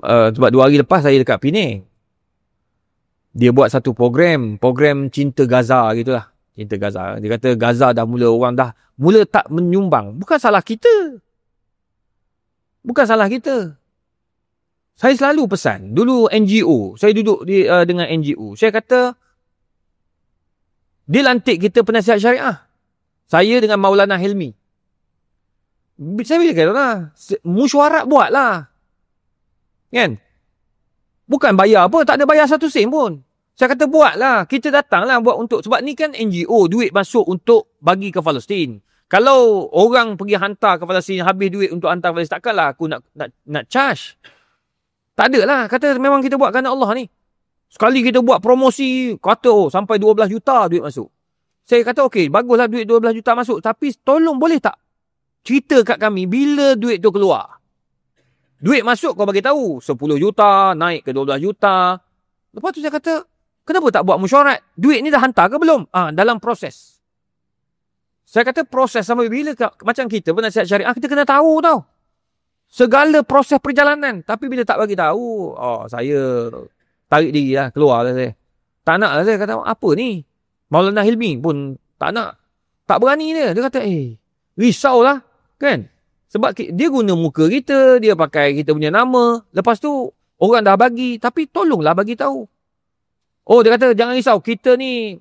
Sebab 2 hari lepas saya dekat Penang. Dia buat satu program Cinta Gaza gitulah. Cinta Gaza. Dia kata Gaza dah mula, orang dah mula tak menyumbang. Bukan salah kita. Saya selalu pesan. Dulu NGO. Saya duduk dengan NGO. Saya kata, dia lantik kita penasihat syariah. Saya dengan Maulana Hilmi. Saya bila kata lah, mesyuarat buat lah. Kan? Bukan bayar apa, tak ada bayar 1 sen pun. Saya kata buat lah, kita datang lah buat untuk, sebab ni kan NGO, duit masuk untuk bagi ke Palestin. Kalau orang pergi hantar ke Palestin, habis duit untuk hantar ke Palestin, takkanlah aku nak charge. Tak ada lah, kata memang kita buat kerana Allah ni. Sekali kita buat promosi, kata sampai 12 juta duit masuk. Saya kata okey, baguslah duit 12 juta masuk, tapi tolong boleh tak cerita kat kami bila duit tu keluar. Duit masuk kau bagi tahu 10 juta naik ke 12 juta. Lepas tu saya kata, kenapa tak buat mesyuarat? Duit ni dah hantar ke belum? Dalam proses. Saya kata proses sampai bila macam kita penasihat syariah, kita kena tahu tau. Segala proses perjalanan. Tapi bila tak bagi tahu, saya tarik diri lah, keluar lah saya. Tak nak lah saya kata, apa ni? Maulana Hilmi pun tak nak. Tak berani dia. Dia kata, risau lah. Kan? Sebab dia guna muka kita, dia pakai kita punya nama. Lepas tu, orang dah bagi, tapi tolonglah bagi tahu. Dia kata, jangan risau, kita ni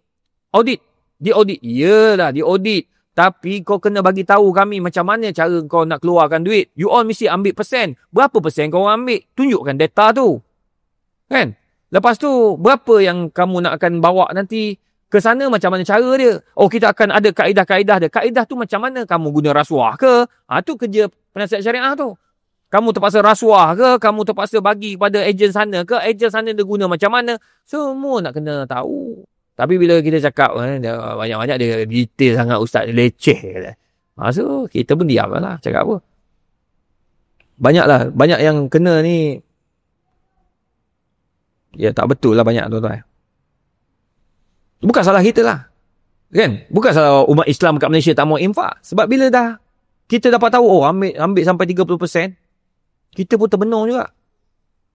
audit. Dia audit. Yelah, dia audit. Tapi kau kena bagi tahu kami macam mana cara kau nak keluarkan duit. You all mesti ambil persen. Berapa persen kau ambil? Tunjukkan data tu. Kan? Lepas tu, berapa yang kamu nak akan bawa nanti ke sana, macam mana cara dia? Kita akan ada kaedah-kaedah dia. Kaedah tu macam mana? Kamu guna rasuah ke? Tu kerja penasihat syariah tu. Kamu terpaksa rasuah ke? Kamu terpaksa bagi kepada ejen sana ke? Ejen sana dia guna macam mana? Semua nak kena tahu. Tapi bila kita cakap, banyak-banyak dia detail sangat, ustaz dia leceh. So, kita pun diam lah. Cakap apa? Banyak yang kena ni. Ya, tak betul lah banyak tuan-tuan. Bukan salah kita lah. Kan? Bukan salah umat Islam kat Malaysia tak mau infak. Sebab bila dah kita dapat tahu, ambil sampai 30%, kita pun terbenung juga.